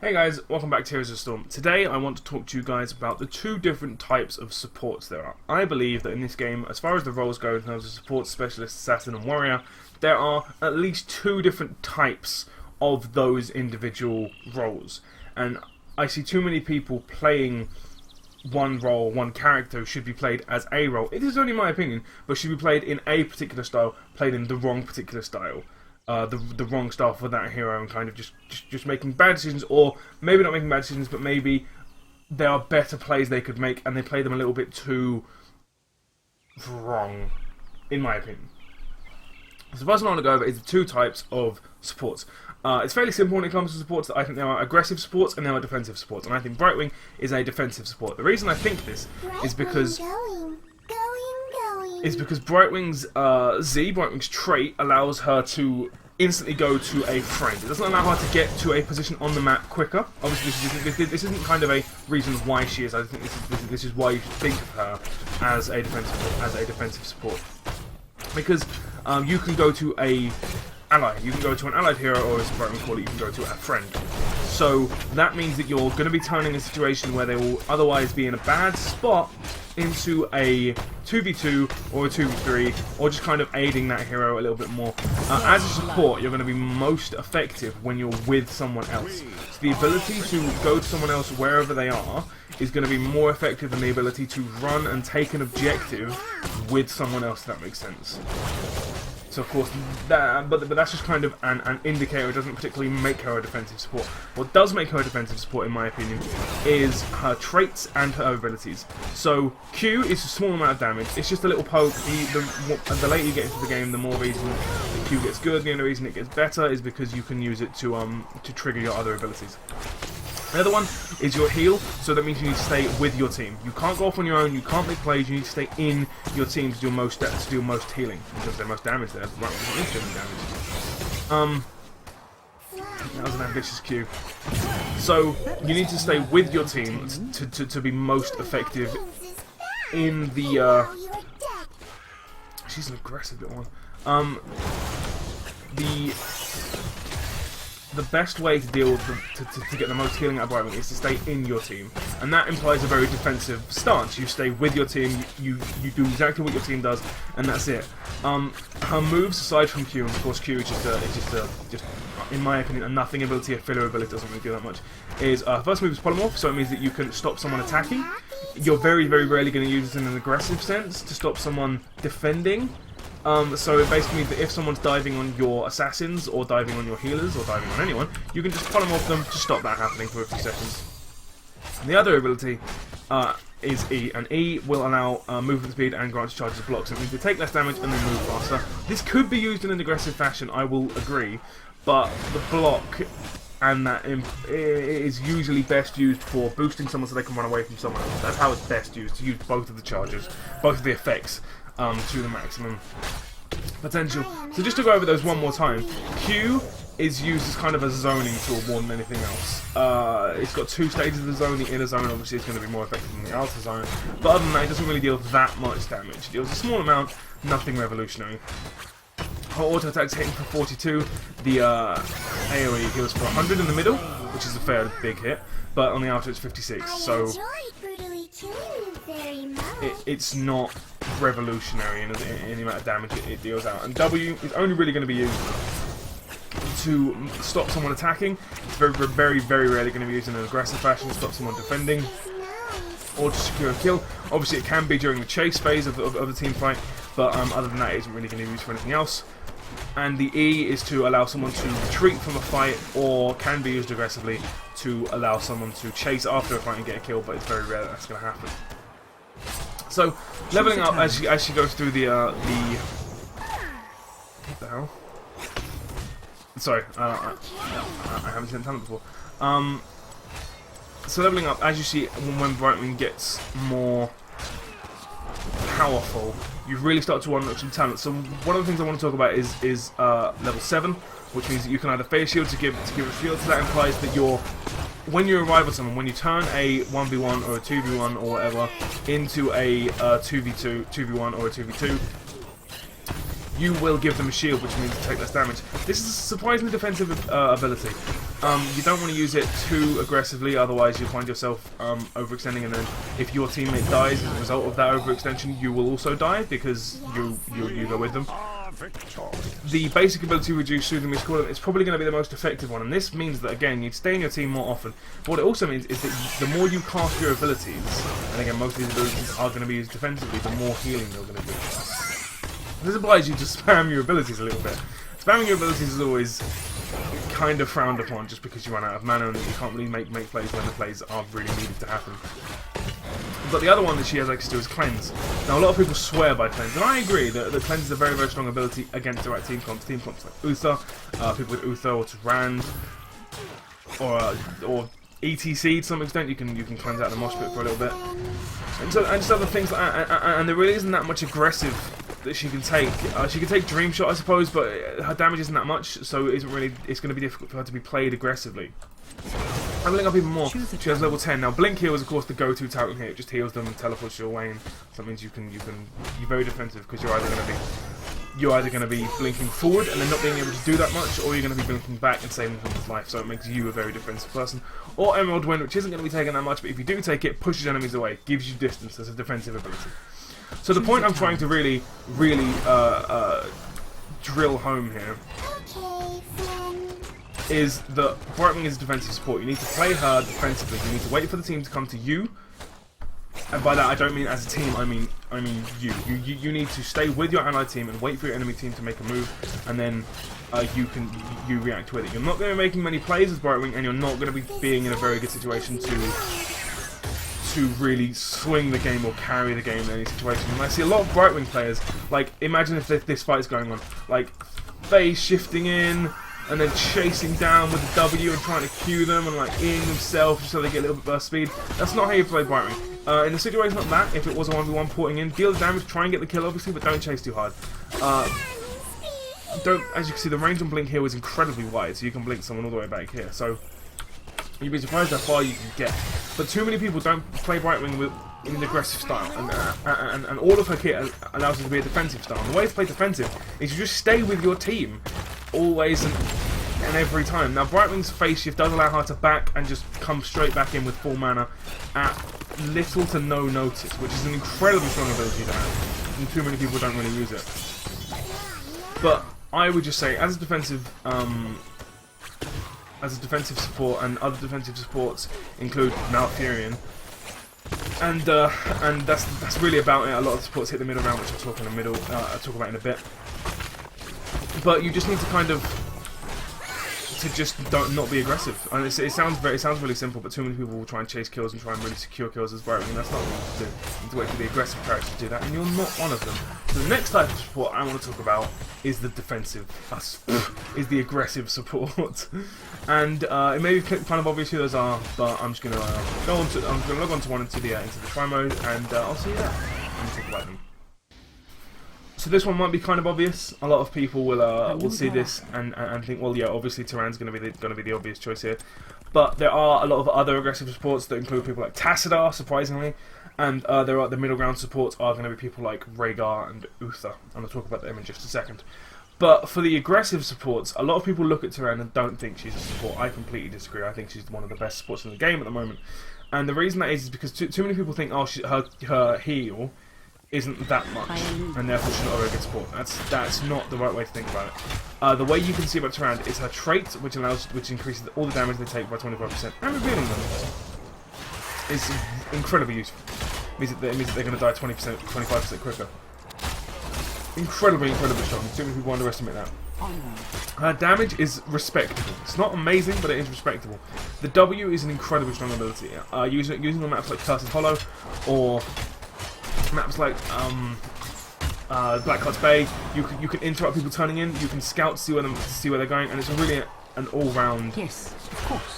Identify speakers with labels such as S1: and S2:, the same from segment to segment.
S1: Hey guys, welcome back to Heroes of the Storm. Today I want to talk to you guys about the two different types of supports there are. I believe that in this game, as far as the roles go in terms of support, specialist, assassin and warrior, there are at least two different types of those individual roles. And I see too many people playing one role, one character should be played as a role. It is only my opinion, but should be played in a particular style, played in the wrong particular style. The wrong style for that hero, and kind of just making bad decisions, or maybe not making bad decisions, but maybe there are better plays they could make and they play them a little bit too wrong, in my opinion. So the first one I want to go over is the two types of supports. It's fairly simple when it comes to supports. I think there are aggressive supports and there are defensive supports, and I think Brightwing is a defensive support. The reason I think this is because Brightwing's Brightwing's trait allows her to instantly go to a friend. It doesn't allow her to get to a position on the map quicker. Obviously, this isn't kind of a reason why she is. I think this is why you should think of her as a defensive support, because you can go to a ally. You can go to an allied hero, or as Brightwing call it, you can go to a friend. So that means that you're going to be turning a situation where they will otherwise be in a bad spot into a 2v2 or a 2v3, or just kind of aiding that hero a little bit more. As a support, you're going to be most effective when you're with someone else. So the ability to go to someone else wherever they are is going to be more effective than the ability to run and take an objective with someone else, if that makes sense. So of course, but that's just kind of an indicator. It doesn't particularly make her a defensive support. What does make her a defensive support, in my opinion, is her traits and her abilities. So Q is a small amount of damage. It's just a little poke. The later you get into the game, the more reason the Q gets good. The only reason it gets better is because you can use it to trigger your other abilities. The other one is your heal, so that means you need to stay with your team. You can't go off on your own, you can't make plays, you need to stay in your team to do most healing. Because there's most damage there, right, damage. That was an ambitious cue. So, you need to stay with your team to be most effective in the, she's an aggressive little one. The best way to deal with to get the most healing out of Brightwing is to stay in your team, and that implies a very defensive stance. You stay with your team, you do exactly what your team does, and that's it. Her moves, aside from Q, and of course Q is just in my opinion a nothing ability, a filler ability, doesn't really do that much. Is first move is polymorph, so it means that you can stop someone attacking. You're very rarely going to use it in an aggressive sense to stop someone defending. So it basically means that if someone's diving on your assassins, or diving on your healers, or diving on anyone, you can just polymorph them to stop that happening for a few seconds. And the other ability is E, and E will allow movement speed and grant charges of blocks. So it means they take less damage and they move faster. This could be used in an aggressive fashion, I will agree, but the block and that is usually best used for boosting someone so they can run away from someone else. That's how it's best used, to use both of the charges, both of the effects, to the maximum potential. So just to go over those one more time, Q is used as kind of a zoning tool more than anything else. It's got two stages of the zone. The inner zone obviously is going to be more effective than the outer zone, but other than that it doesn't really deal that much damage. It deals a small amount, nothing revolutionary. Her auto attack's hitting for 42, the AoE heals for 100 in the middle, which is a fair big hit, but on the outer it's 56, so it's not revolutionary in the amount of damage it deals out. And W is only really going to be used to stop someone attacking. It's very rarely going to be used in an aggressive fashion to stop someone defending or to secure a kill. Obviously it can be during the chase phase of the team fight, but other than that it isn't really going to be used for anything else. And the E is to allow someone to retreat from a fight, or can be used aggressively to allow someone to chase after a fight and get a kill, but it's very rare that that's going to happen. So, leveling up as she goes through the what the hell? Sorry, I haven't seen talent before. So leveling up, as you see, when Brightwing gets more powerful, you really start to unlock some talent. So one of the things I want to talk about is level 7, which means that you can either phase shield to give a shield. So that implies that when you arrive on someone, when you turn a 1v1 or a 2v1 or whatever into a 2v1 or a 2v2, you will give them a shield, which means take less damage. This is a surprisingly defensive ability. You don't want to use it too aggressively, otherwise you'll find yourself overextending, and then if your teammate dies as a result of that overextension, you will also die because you go with them. The basic ability reduce soothing miscall is probably going to be the most effective one, and this means that again you'd stay in your team more often. But what it also means is that the more you cast your abilities, and again most of these abilities are going to be used defensively, the more healing they're going to do. This obliges you to spam your abilities a little bit. Spamming your abilities is always kind of frowned upon just because you run out of mana and you can't really make plays when the plays are really needed to happen. But the other one that she has access to is Cleanse. Now a lot of people swear by Cleanse, and I agree that Cleanse is a very, very strong ability against the right team comps. Team comps like Uther, people with Uther or Tyrande, or ETC to some extent. You can cleanse out the mosh pit for a little bit, and just other things like that. And there really isn't that much aggressive that she can take. She can take Dream Shot, I suppose, but her damage isn't that much, so it's going to be difficult for her to be played aggressively. Leveling up even more, she has level 10. Now Blink Heal is of course the go-to talent here. It just heals them and teleports you away, and so that means you're very defensive because you're either going to be blinking forward and then not being able to do that much, or you're going to be blinking back and saving someone's life, so it makes you a very defensive person. Or Emerald Wind, which isn't going to be taking that much, but if you do take it, pushes enemies away, gives you distance as a defensive ability. So the point I'm trying to really drill home here is that Brightwing is a defensive support. You need to play her defensively. You need to wait for the team to come to you, and by that I don't mean as a team. I mean you. You need to stay with your allied team and wait for your enemy team to make a move, and then you react with it. You're not going to be making many plays as Brightwing, and you're not going to be being in a very good situation to really swing the game or carry the game in any situation. And I see a lot of Brightwing players, like, imagine if this fight is going on, like, phase shifting in, and then chasing down with the W and trying to Q them and like in themselves so they get a little bit burst speed. That's not how you play Brightwing. In a situation like that, if it was a 1v1 porting in, deal the damage, try and get the kill obviously, but don't chase too hard. As you can see, the range on Blink here is incredibly wide, so you can blink someone all the way back here. So you'd be surprised how far you can get. But too many people don't play Brightwing in an aggressive style, and all of her kit allows her to be a defensive style. And the way to play defensive is you just stay with your team, always and every time. Now Brightwing's phase shift does allow her to back and just come straight back in with full mana at little to no notice, which is an incredibly strong ability to have, and too many people don't really use it. But I would just say, as a defensive support, and other defensive supports include Malfurion, and that's really about it. A lot of the supports hit the middle round, which I'll talk about in a bit. But you just need to kind of not be aggressive. And it sounds really simple, but too many people will try and chase kills and try and really secure kills as Brightwing. That's not what you need to do. You need to wait for the aggressive character to do that, and you're not one of them. So the next type of support I want to talk about is the defensive, is the aggressive support. And it may be kind of obvious who those are, but I'm just gonna log on to one into the try mode, and I'll see you there and talk about them. So this one might be kind of obvious. A lot of people will see this and think, well, yeah, obviously Tyrande's going to be the obvious choice here. But there are a lot of other aggressive supports that include people like Tassadar, surprisingly, and the middle ground supports are going to be people like Rhaegar and Uther, and I'll talk about them in just a second. But for the aggressive supports, a lot of people look at Tyrande and don't think she's a support. I completely disagree. I think she's one of the best supports in the game at the moment, and the reason that is because too many people think, oh, her heal isn't that much, and therefore she's not a very good support. That's not the right way to think about it. The way you can see about Tyrande is her trait, which increases all the damage they take by 25%, and revealing them is incredibly useful. It means that they're going to die 25% quicker. Incredibly strong. Too many people underestimate that. Her damage is respectable. It's not amazing, but it is respectable. The W is an incredibly strong ability. Using on maps like Cursed Hollow or maps like Blackheart's Bay, you can interrupt people turning in. You can scout to see where they're going, and it's really an all-round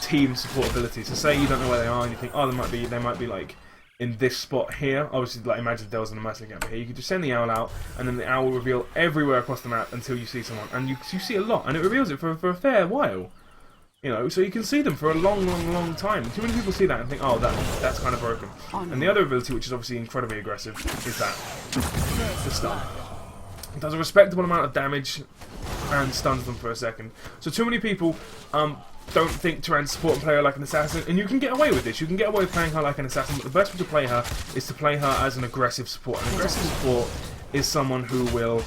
S1: team support ability. So say you don't know where they are, and you think, oh, they might be like in this spot here. Obviously, like imagine there was a massive gap here. You could just send the owl out, and then the owl will reveal everywhere across the map until you see someone, and you see a lot, and it reveals it for a fair while. You know, so you can see them for a long time. Too many people see that and think, oh, that's kind of broken. And the other ability, which is obviously incredibly aggressive, is the stun. does a respectable amount of damage and stuns them for a second. So too many people don't think to support and play her like an assassin, and you can get away with this. You can get away with playing her like an assassin, but the best way to play her is to play her as an aggressive support. An aggressive support is someone who will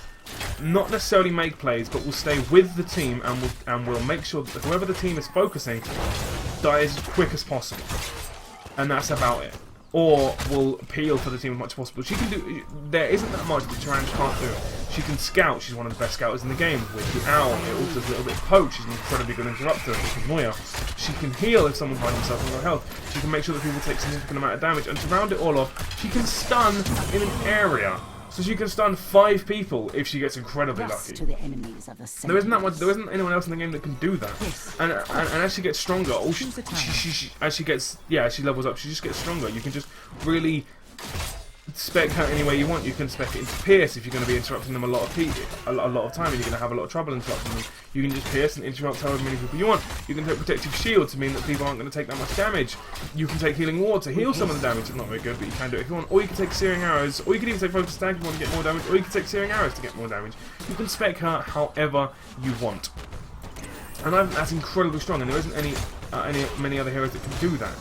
S1: not necessarily make plays, but will stay with the team and will make sure that whoever the team is focusing dies as quick as possible. And that's about it. Or will appeal for the team as much as possible. She can do. There isn't that much that Taranj can't do. She can scout. She's one of the best scouters in the game. With the owl, it also does a little bit of poke. She's an incredibly good interrupter. With Moya, she can heal if someone finds themselves on low health. She can make sure that people take a significant amount of damage. And to round it all off, she can stun in an area. So she can stun 5 people if she gets incredibly lucky.
S2: To the enemies of the
S1: there isn't that much. There isn't anyone else in the game that can do that. And as she gets stronger, as she levels up, she just gets stronger. You can just really spec her any way you want. You can spec it into Pierce if you're going to be interrupting them a lot of time, and you're going to have a lot of trouble interrupting them. You can just Pierce and interrupt however many people you want. You can take Protective Shield to mean that people aren't going to take that much damage. You can take Healing Ward to heal some of the damage. It's not very good, but you can do it if you want. Or you can take Searing Arrows, or you can even take Focus Attack if you want to get more damage, or you can take Searing Arrows to get more damage. You can spec her however you want. And that's incredibly strong, and there isn't many other heroes that can do that.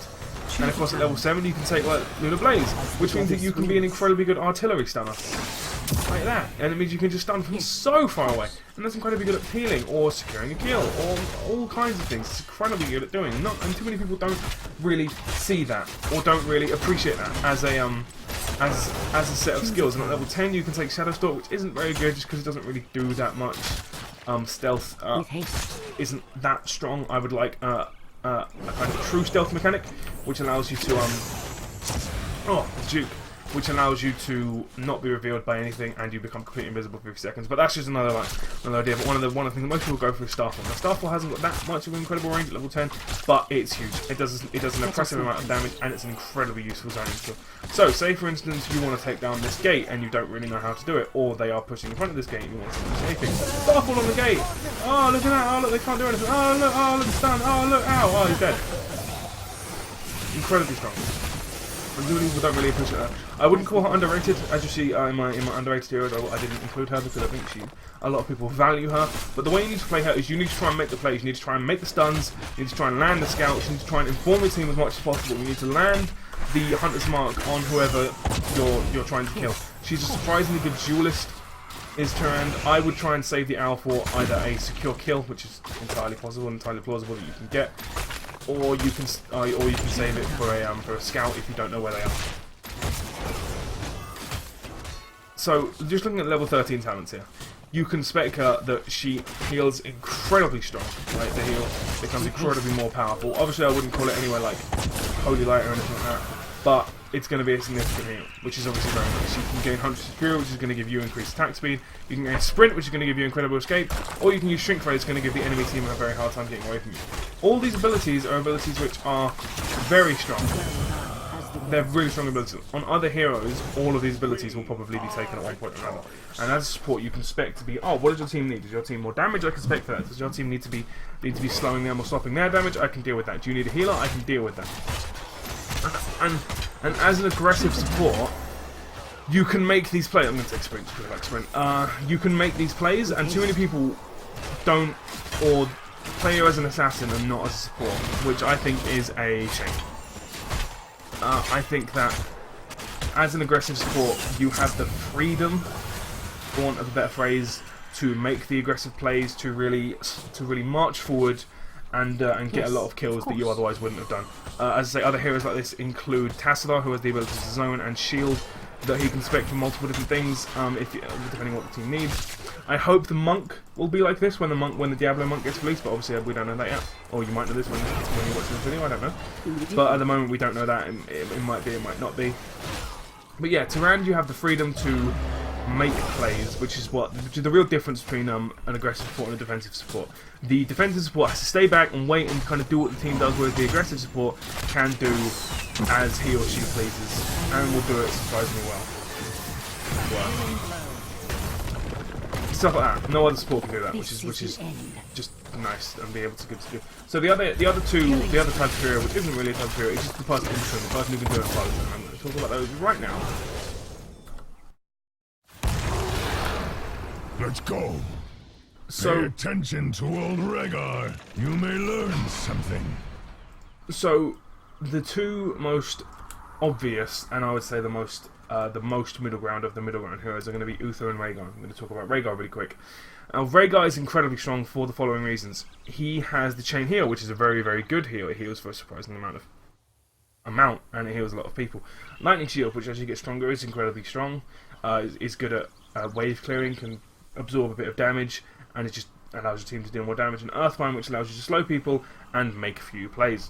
S1: And of course at level 7 you can take like Lunar Blaze, which means that you can be an incredibly good artillery stunner. Like that. And it means you can just stun from so far away. And that's incredibly good at healing, or securing a kill, or all kinds of things. It's incredibly good at doing. And too many people don't really see that, or don't really appreciate that as a set of skills. And at level 10 you can take Shadow Stalk, which isn't very good just because it doesn't really do that much. Stealth isn't that strong. I would like a kind of true stealth mechanic, which allows you to which allows you to not be revealed by anything, and you become completely invisible for 50 seconds. But that's just another idea. But one of the things that most people go for is Starfall. Now Starfall hasn't got that much of an incredible range at level 10, but it's huge. It does an impressive amount of damage, and it's an incredibly useful zoning skill. So, say for instance you want to take down this gate and you don't really know how to do it, or they are pushing in front of this gate and you want to do anything. Starfall on the gate! Oh, look at that! Oh, look, they can't do anything! Oh, look, stun! Oh, look, ow! Oh, he's dead. Incredibly strong. People don't really appreciate that. I wouldn't call her underrated, as you see in my underrated heroes. I didn't include her because I think a lot of people value her. But the way you need to play her is you need to try and make the plays. You need to try and make the stuns. You need to try and land the scouts. You need to try and inform the team as much as possible. You need to land the Hunter's Mark on whoever you're trying to kill. She's a surprisingly good duelist. Is Taranj. I would try and save the owl for either a secure kill, which is entirely possible and entirely plausible that you can get, or you can save it for a scout if you don't know where they are. So just looking at level 13 talents here, you can spec her that she heals incredibly strong. Right, the heal becomes incredibly more powerful. Obviously, I wouldn't call it anywhere like Holy Light or anything like that, but it's going to be a significant heal, which is obviously very nice. You can gain Hunter Superior, which is going to give you increased attack speed. You can gain Sprint, which is going to give you incredible escape, or you can use Shrink Ray, which is going to give the enemy team a very hard time getting away from you. All these abilities are abilities which are very strong. They're really strong abilities. On other heroes, all of these abilities will probably be taken at one point or another. And as a support, you can spec to be, oh, what does your team need? Does your team more damage? I can spec for that. Does your team need to be slowing them or stopping their damage? I can deal with that. Do you need a healer? I can deal with that. And as an aggressive support, you can make these plays. I'm going to take Sprint because I like Sprint. You can make these plays, and too many people don't, or play you as an assassin and not as a support, which I think is a shame. I think that as an aggressive support, you have the freedom, for want of a better phrase, to make the aggressive plays, to really march forward and get a lot of kills that you otherwise wouldn't have done. As I say, other heroes like this include Tassadar, who has the ability to zone and shield, that he can spec for multiple different things, depending on what the team needs. I hope the monk will be like this when the Diablo monk gets released, but obviously we don't know that yet. Or you might know this when you watch this video, I don't know. But at the moment we don't know that. It might be, it might not be. But yeah, Taranj, you have the freedom to make plays, which is the real difference between an aggressive support and a defensive support. The defensive support has to stay back and wait and kind of do what the team does, whereas the aggressive support can do as he or she pleases, and will do it surprisingly well. Stuff like that. No other support can do that, which is just nice and be able to good to do. So the other type of hero, which isn't really a type of hero, it's just the person who can do it part of the time. I'm going to talk about those right now.
S2: Let's go.
S1: So,
S2: pay attention to old Rhaegar. You may learn something.
S1: So, the two most obvious, and I would say the most middle ground of the middle ground heroes are going to be Uther and Rhaegar. I'm going to talk about Rhaegar really quick. Now, Rhaegar is incredibly strong for the following reasons. He has the chain heal, which is a very, very good heal. It heals for a surprising amount, and it heals a lot of people. Lightning Shield, which as you get stronger is incredibly strong, is good at wave clearing, can absorb a bit of damage, and it just allows your team to deal more damage. And Earthbind, which allows you to slow people and make few plays.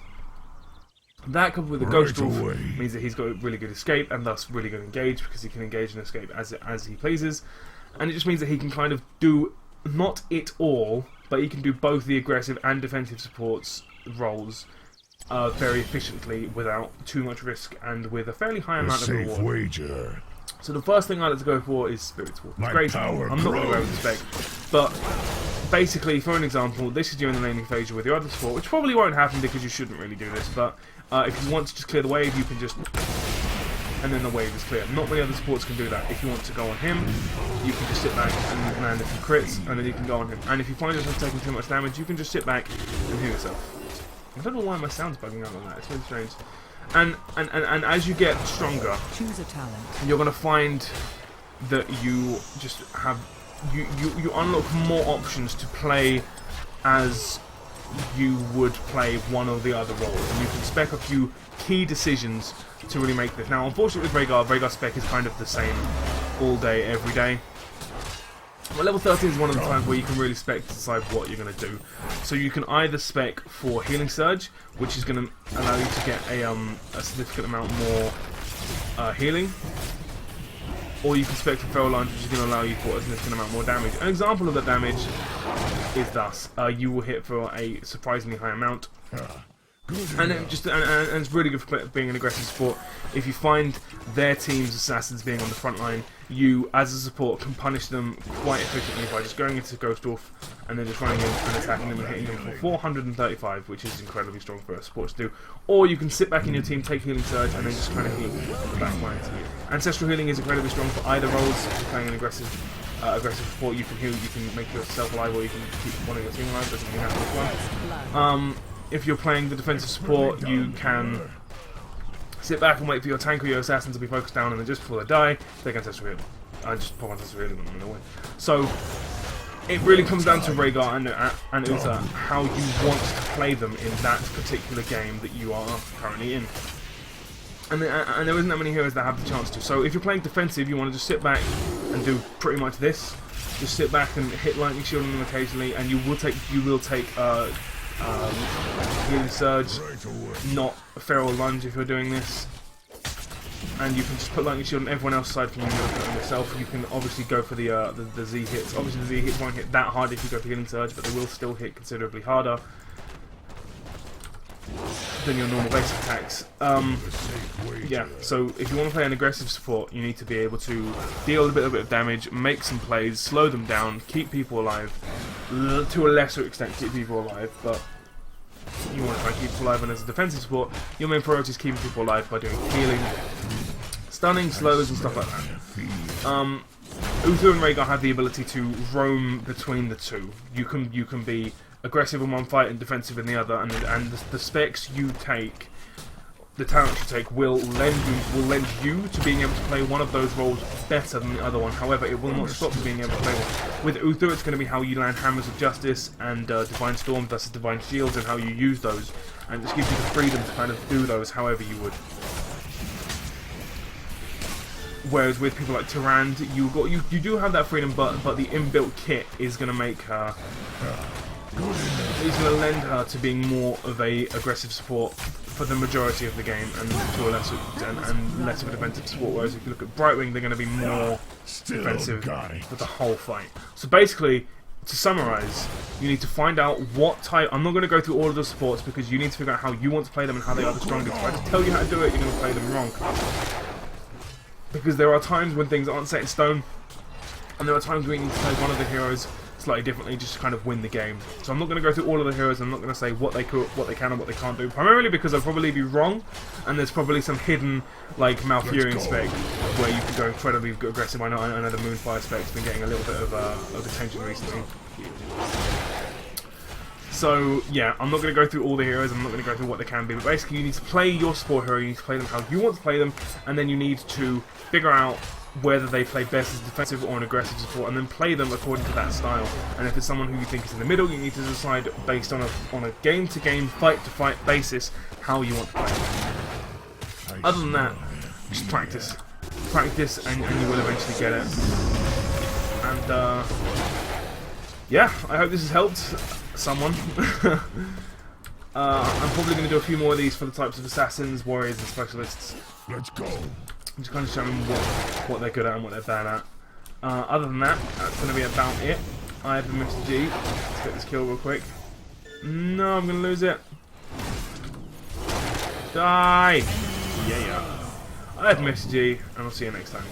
S1: That coupled with the Ghost Wolf means that he's got really good escape and thus really good engage, because he can engage and escape as he pleases. And it just means that he can kind of do, not it all, but he can do both the aggressive and defensive supports roles very efficiently without too much risk and with a fairly high amount of reward.
S2: Wager.
S1: So the first thing I like to go for is Spirit Wolf. It's great. I'm not going to go with the spec, but basically, for an example, this is during the laning phase with your other support, which probably won't happen because you shouldn't really do this, but if you want to just clear the wave, you can just... and then the wave is clear. Not many other supports can do that. If you want to go on him, you can just sit back and land a few crits, and then you can go on him. And if you find yourself taking too much damage, you can just sit back and heal yourself. I don't know why my sound's bugging out on that. It's really strange. And as you get stronger,
S3: choose a talent.
S1: You're going to find that you just have... You unlock more options to play as you would play one or the other roles, and you can spec a few key decisions to really make this. Now, unfortunately with Rhaegar's spec is kind of the same all day, every day. But level 13 is one of the times where you can really spec to decide what you're going to do. So you can either spec for Healing Surge, which is going to allow you to get a significant amount more healing, or you can spec for Feral Lunge, which is going to allow you for a significant amount more damage. An example of that damage is thus. You will hit for a surprisingly high amount. And it's really good for being an aggressive support. If you find their team's assassins being on the front line, you, as a support, can punish them quite efficiently by just going into Ghost Wolf and then just running in and attacking them and hitting them for 435, which is incredibly strong for a support to do. Or you can sit back in your team, take Healing Surge, and then just kind of heal the back line. Ancestral Healing is incredibly strong for either roles. If you're playing an aggressive support, you can heal, you can make yourself alive, or you can keep one of your team alive. Doesn't really have which one. If you're playing the defensive support, you can sit back and wait for your tank or your assassin to be focused down, and then just before they die, take Ancestral Healing. I just pop Ancestral Healing on them away. So it really comes down to Rhaegar and Uther, how you want to play them in that particular game that you are currently in. And there isn't that many heroes that have the chance to. So if you're playing defensive, you want to just sit back and do pretty much this. Just sit back and hit Lightning Shield on them occasionally, and you will take Healing Surge, not a Feral Lunge if you're doing this. And you can just put Lightning Shield on everyone else aside from you and yourself. You can obviously go for the Z hits. Obviously the Z hits won't hit that hard if you go for Healing Surge, but they will still hit considerably harder than your normal basic attacks. Yeah, so if you want to play an aggressive support, you need to be able to deal a bit of damage, make some plays, slow them down, keep people alive, to a lesser extent keep people alive, but you want to try and keep people alive. And as a defensive support, your main priority is keeping people alive by doing healing, stunning, slows, and stuff like that. Uther and Rhaegar have the ability to roam between the two. You can be aggressive in one fight and defensive in the other, and the specs you take, the talents you take, will lend you to being able to play one of those roles better than the other one. However, it will not stop you being able to play one. With Uther, it's going to be how you land Hammers of Justice and Divine Storm versus Divine Shields, and how you use those, and it just gives you the freedom to kind of do those however you would. Whereas with people like Tyrande, you do have that freedom, but the inbuilt kit is going to make her. It's going to lend her to being more of a aggressive support for the majority of the game, and to a lesser extent, and less of a defensive support. Whereas if you look at Brightwing, they're going to be more defensive for the whole fight. So basically, to summarise, you need to find out what type. I'm not going to go through all of the supports because you need to figure out how you want to play them and how they are the strongest. If I just tell you how to do it, you're going to play them wrong. Because there are times when things aren't set in stone, and there are times where you need to play one of the heroes slightly differently just to kind of win the game. So I'm not going to go through all of the heroes. I'm not going to say what they can and what they can't do. Primarily because I'll probably be wrong, and there's probably some hidden like Malfurion spec where you can go incredibly aggressive. I know the Moonfire spec's been getting a little bit of attention recently. So yeah, I'm not going to go through all the heroes, I'm not going to go through what they can be, but basically you need to play your support hero, you need to play them how you want to play them, and then you need to figure out whether they play best as defensive or an aggressive support, and then play them according to that style. And if it's someone who you think is in the middle, you need to decide based on a game-to-game, fight-to-fight basis how you want to play them. Other than that, just practice. Practice and you will eventually get it. And yeah, I hope this has helped someone. I'm probably going to do a few more of these for the types of assassins, warriors, and specialists.
S2: Let's go.
S1: Just kind of show them what they're good at and what they're bad at. Other than that, that's going to be about it. I have the Mr. G. Let's get this kill real quick. No, I'm going to lose it. Die! Yeah. I have Mr. G, and I'll see you next time.